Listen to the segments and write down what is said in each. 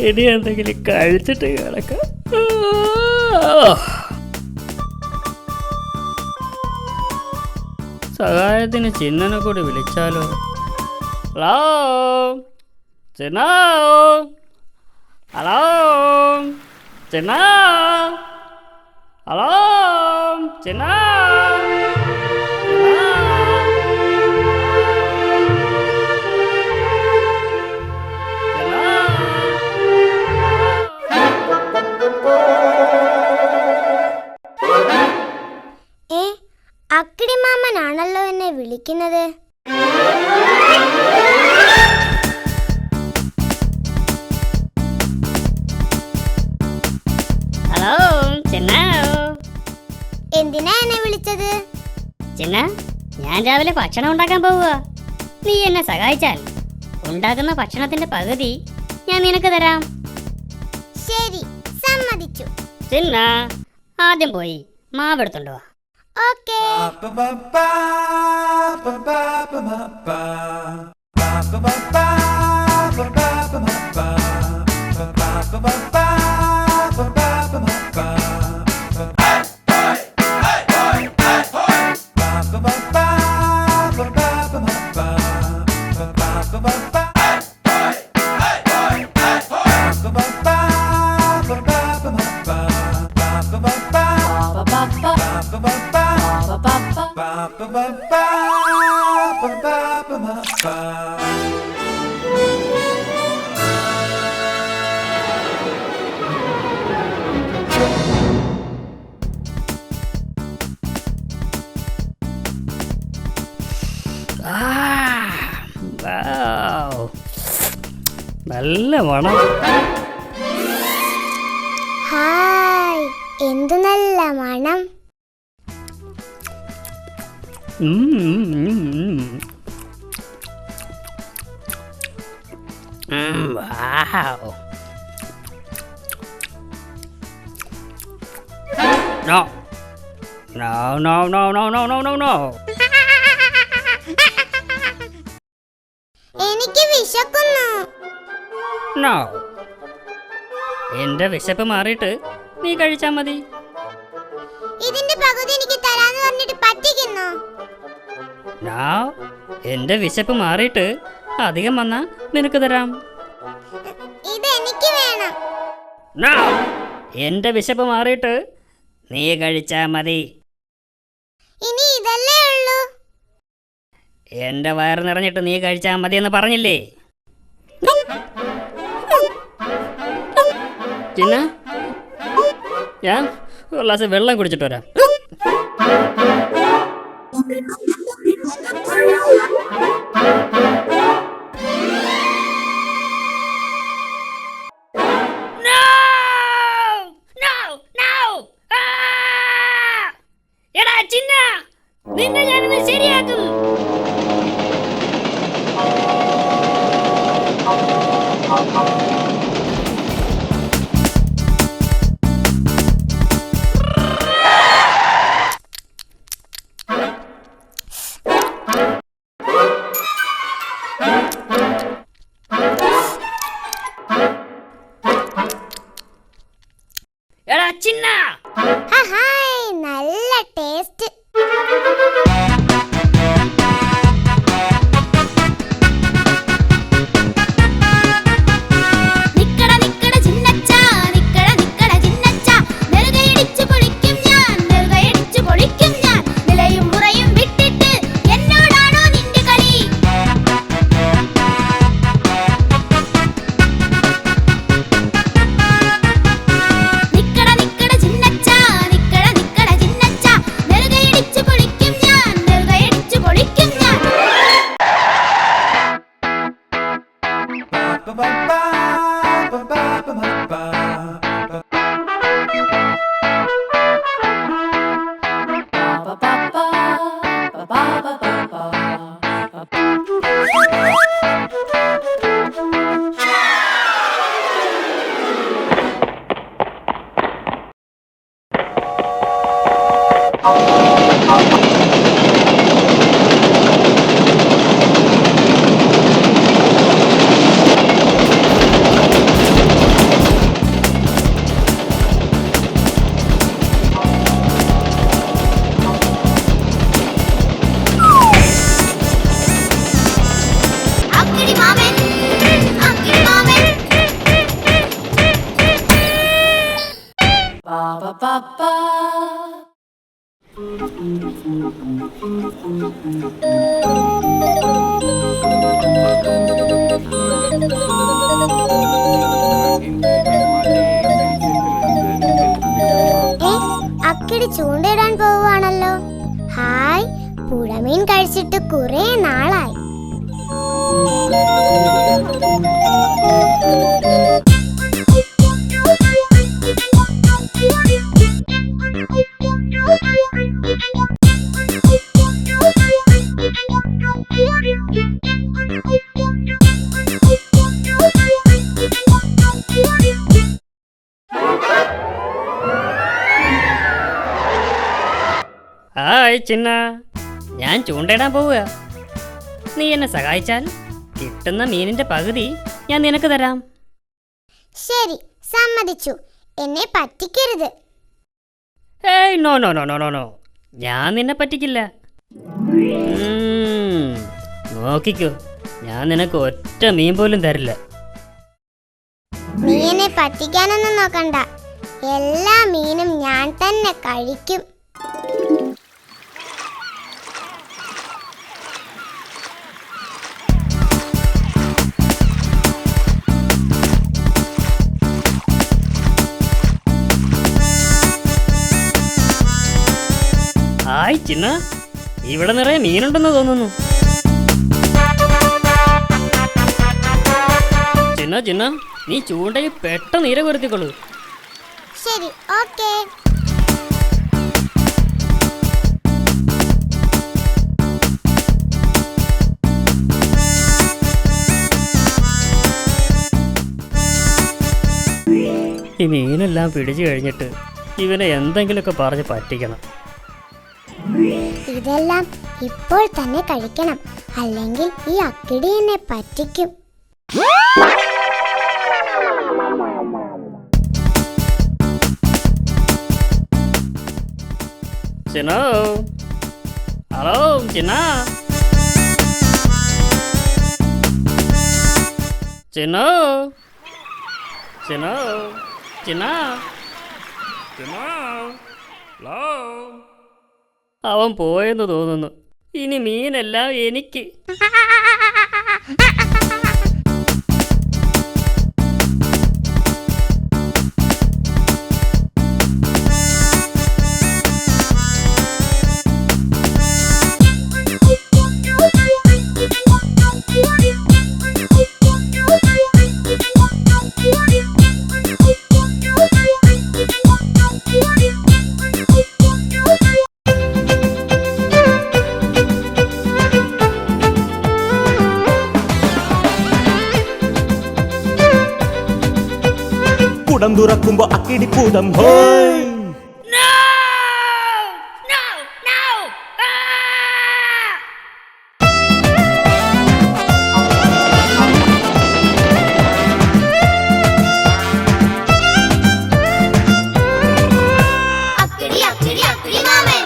ഇനി എന്തെങ്കിലും കഴിച്ചിട്ട് കിടക്കാം. സഹായത്തിന് ചിന്നനെ കൂടി വിളിച്ചാലോ? ഹലോ ചിന്ന, ഹലോ ചിന്ന, ഹലോ ചിന്ന. അക്കിടി മാമനാണല്ലോ എന്നെ വിളിക്കുന്നത്. ഹലോ ചിന്ന. എന്തിനാ എന്നെ വിളിച്ചത്? ചിന്ന, ഞാൻ രാവിലെ ഭക്ഷണം ഉണ്ടാക്കാൻ പോവുക. നീ എന്നെ സഹായിച്ചാൽ ഉണ്ടാക്കുന്ന ഭക്ഷണത്തിന്റെ പകുതി ഞാൻ നിനക്ക് തരാം. ശരി, സമ്മതിച്ചു. ചിന്ന, ആദ്യം പോയി മാവെടുത്തോണ്ട് വാ. ഓക്കേ. നല്ല മണം. ഹായ്, എന്ത് നല്ല മണം. No. No, no, no, no, no, no, no, no. എനിക്ക് വിശക്കുന്നു. No. എന്റെ വിശപ്പ് മാറിയിട്ട് നീ കഴിച്ചാ മതി. ഇതിന്റെ പകുതി എനിക്ക് തരാന്ന് പറഞ്ഞിട്ട് പറ്റിക്കുന്നു. No. എന്റെ വിശപ്പ് മാറിയിട്ട് അധികം വന്നാ നിനക്ക് തരാം. ഇത് എനിക്ക് വേണം. No. എന്റെ വിശപ്പ് മാറിയിട്ട് നീ കഴിച്ചാ മതി. ഇനി ഇതല്ലേ ഉള്ളൂ. എന്റെ വയറ് നിറഞ്ഞിട്ട് നീ കഴിച്ചാ മതി എന്ന് പറഞ്ഞില്ലേ? ചിന്ന, ഞാൻ ഒരു ഗ്ലാസ് വെള്ളം കുടിച്ചിട്ട് വരാം. എടാ ചിന്ന, നിന്നെ ഞാനിന്ന് ശരിയാക്കും. എടാ ചിന്ന, ഹായ്, നല്ല taste. ba ba ba ba ba ba ba ba. അക്കിടി മാമൻ അക്കിടി മാമൻ അക്കിടി ചൂണ്ടയിടാൻ പോവാണല്ലോ. ഹായ്, പുഴമീൻ കഴിച്ചിട്ട് കുറെ നാളായി. ഹായ് ചിന്ന, ഞാൻ ചൂണ്ടയിടാൻ പോവുക. നീ എന്നെ സഹായിച്ചാൽ കിട്ടുന്ന മീനിന്റെ പകുതി ഞാൻ നിനക്ക് തരാം. ശരി, സമ്മതിച്ചു. എന്നെ പറ്റിക്കരുത്. ഏയ് no no no no no no, ഞാൻ നിന്നെ പറ്റിക്കില്ല. നോക്കിക്കോ, ഞാൻ നിനക്ക് ഒറ്റ മീൻ പോലും തരില്ല. നീ എന്നെ പറ്റിക്കാനൊന്നും നോക്കണ്ട. എല്ലാ മീനും ഞാൻ തന്നെ കഴിക്കും. ഹായ് ചിന്ന, ഇവിടെ നിറയെ മീനുണ്ടെന്ന് തോന്നുന്നു. ചിന്ന ചിന്ന, നീ ചൂണ്ടയിൽ പെട്ടെന്ന് ഇര കൊരുത്തിക്കൊള്ളു. ശരി, ഓക്കേ. ഈ മീനെല്ലാം പിടിച്ചു കഴിഞ്ഞിട്ട് ഇവനെ എന്തെങ്കിലുമൊക്കെ പറഞ്ഞ് പറ്റിക്കണം. ഇതെല്ലാം ഇപ്പോൾ തന്നെ കഴിക്കണം, അല്ലെങ്കിൽ ഈ അക്കിടി എന്നെ പറ്റിക്കും. ചിന്നോ, ഹലോ ചിന്ന, ചിന്നോ, ചിന്നോ, ചിന്ന, ചിന്നോ, ഹലോ. അവൻ പോയെന്ന് തോന്നുന്നു. ഇനി മീനെല്ലാം എനിക്ക്. കുടം തുറക്കുമ്പോ അക്കിടിപ്പൂതം ഹോയ്. അക്കിടി അക്കിടി അക്കിടി മാമൻ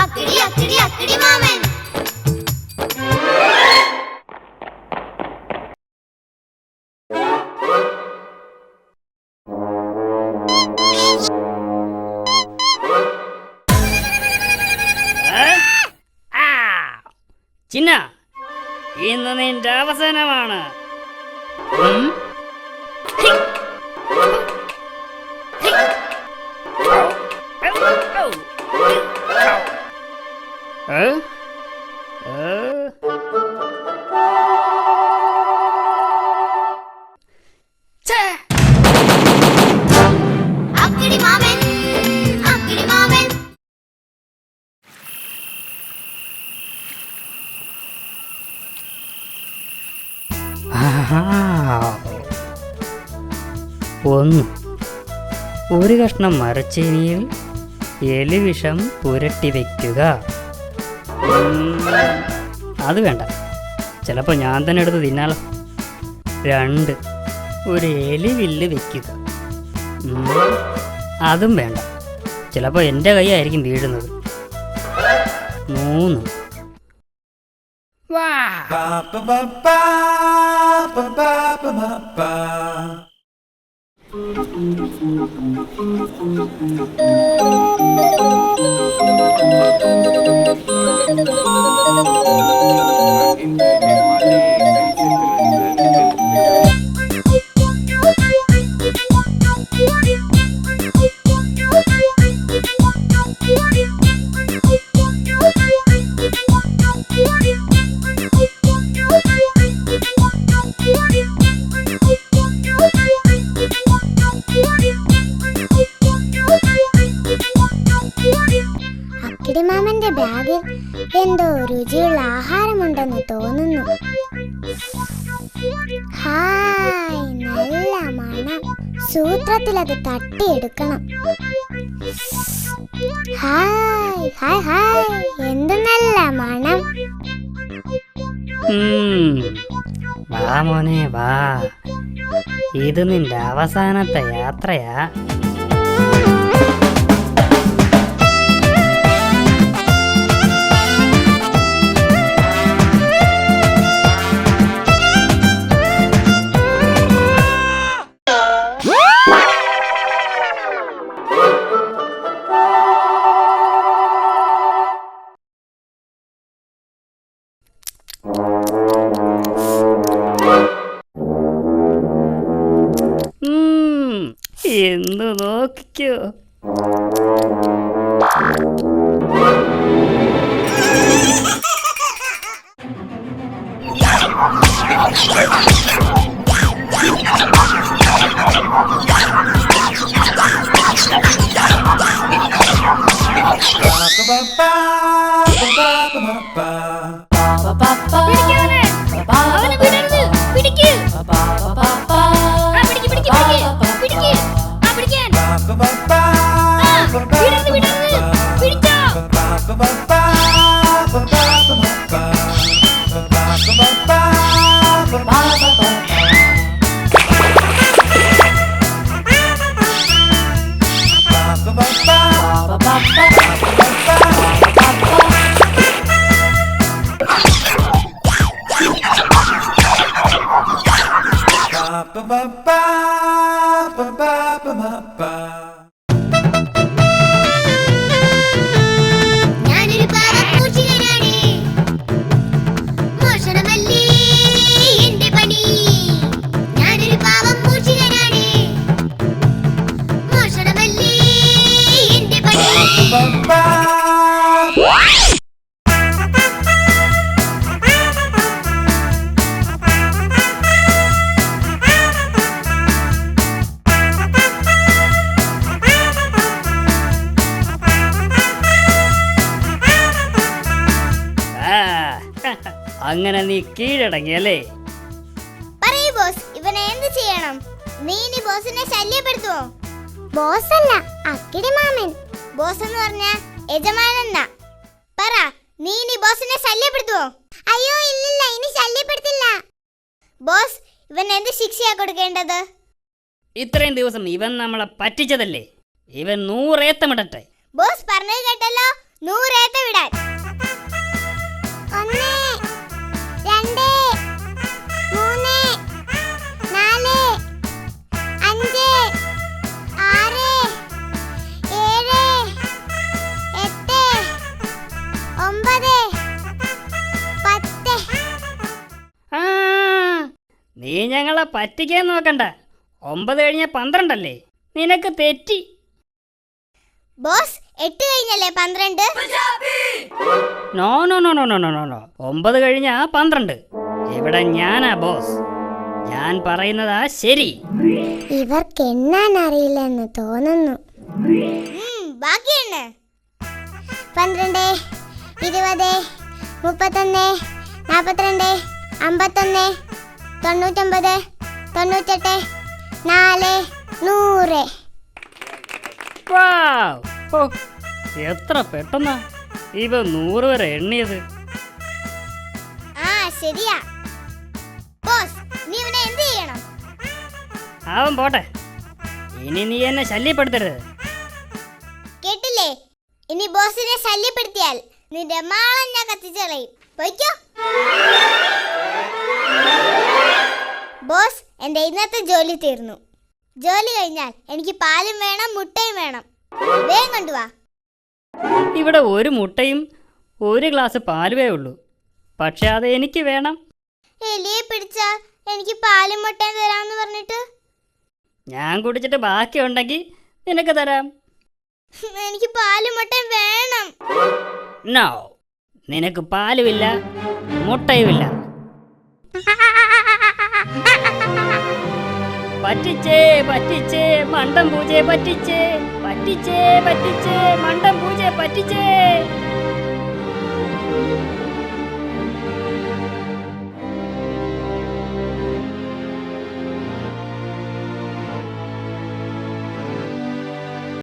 അക്കിടി അക്കിടി അക്കിടി മാമൻ. ചിന്ന, ഇന്ന് നിന്റെ അവസാനമാണ്. അക്കിടി മാമൻ അക്കിടി മാമൻ. ഒന്ന്, ഒരു കഷ്ണം മരച്ചീനിയിൽ എലിവിഷം പുരട്ടി വയ്ക്കുക. അത് വേണ്ട, ചിലപ്പോൾ ഞാൻ തന്നെ എടുത്ത് തിന്നാലോ. 2, ഒരു എലിവില്ല് വയ്ക്കുക. അതും വേണ്ട, ചിലപ്പോൾ എൻ്റെ കൈയായിരിക്കും വീഴുന്നത്. 3, അക്കിടിമാമന്റെ ബാഗിൽ എന്തോ രുചിയുള്ള ആഹാരമുണ്ടെന്ന് തോന്നുന്നു. ഹായ്, നല്ല മണം. സൂത്രത്തിൽ അത് തട്ടിയെടുക്കണം. ഹായ് ഹായ് ഹായ്, എന്ത് നല്ല മണം. വാ മോനെ വാ, ഇത് നിന്റെ അവസാനത്തെ യാത്രയാ. എന്ന് നോക്കിക്കോ. ഞാനൊരു പാവപ്പൂച്ചികനാണ്. മോഷണമല്ലേ എന്റെ പണി. ഞാനൊരു പാവപ്പൂച്ചികനാണ്. മോഷണമല്ലേ എന്റെ പണി. അങ്ങനെ നീ കീഴടങ്ങിയല്ലേ? പറയൂ ബോസ്, ഇവനെ എന്ത് ചെയ്യണം? നീ ഇനി ബോസിനെ ശല്യപ്പെടുത്തുവോ? ബോസ് അല്ല, അക്കിടി മാമൻ. ബോസ് എന്ന് പറഞ്ഞ യജമാനെന്നാ. പറ, നീ ഇനി ബോസിനെ ശല്യപ്പെടുത്തുവോ? അയ്യോ ഇല്ലില്ല, ഇനി ശല്യപ്പെടുത്തില്ല. ബോസ്, ഇവൻ എന്ത് ശിക്ഷയാ കൊടുക്കേണ്ടത്? ഇത്രയും ദിവസം ഇവൻ നമ്മളെ പറ്റിച്ചതല്ലേ, ഇവൻ 100 ഏത്തമിടട്ടെ. ബോസ് പറഞ്ഞത് കേട്ടല്ലോ, 100 ഏത്ത വിടാൻ. 1, 2, 3, 4, 5, 6, 7, 8, 9, 10. ആ, നീ ഞങ്ങളെ പറ്റിക്കാൻ നോക്കണ്ട. 9 കഴിഞ്ഞ 12 അല്ലേ? നിനക്ക് തെറ്റി. ബോസ്, 8 കഴിഞ്ഞല്ലേ 12? No no no no no no no 9 കഴിഞ്ഞ 12. ഇവിടെ ഞാനാ ബോസ്. ഞാൻ പറയുന്നതാ ശരി. ഇവർക്ക് എണ്ണാൻ അറിയില്ലെന്ന് തോന്നുന്നു. ബാക്കിയാണ് 12, 20, 31, 42, 51, 99, 98, 4, 100. വാവ്! ഓ, എത്ര പെട്ടെന്നാ ഇവ 100 വരെ എണ്ണിയത്. ആ ശരിയാ. ബോസ് നീ ഇവനെ എന്ത് ചെയ്യണം? അവൻ പോട്ടെ, ഇനി നീ എന്നെ ശല്യപ്പെടുത്തരുത്. കേട്ടില്ലേ? ഇനി ബോസിനെ ശല്യപ്പെടുത്തിയാൽ നിന്റെ മാളം ഞാൻ കത്തിച്ചളയും. പോയിക്കോ. ബോസ്, എന്റെ ഇന്നത്തെ ജോലി തീർന്നു. ജോലി കഴിഞ്ഞാൽ എനിക്ക് പാലും വേണം, മുട്ടയും വേണം. വേഗം കൊണ്ടുവാ. ഇവിടെ ഒരു മുട്ടയും 1 ഗ്ലാസ് പാലുവേ ഉള്ളൂ. പക്ഷെ അത് എനിക്ക് വേണം. എലിയെ പിടിച്ചാ എനിക്ക് പാലും മുട്ടയും തരാമെന്ന് പറഞ്ഞിട്ട് ഞാൻ കുടിച്ചിട്ട് ബാക്കിയുണ്ടെങ്കിൽ നിനക്ക് തരാം. എനിക്ക് പാലും മുട്ടയും വേണം. നോ, നിനക്ക് പാലുമില്ല, മുട്ടയുമില്ല. പറ്റിച്ചേ പറ്റിച്ചേ മണ്ടം പൂജയെ പറ്റിച്ചേ, പറ്റിച്ചേ പറ്റിച്ചേ മണ്ടം പൂജയെ പറ്റിച്ചേ.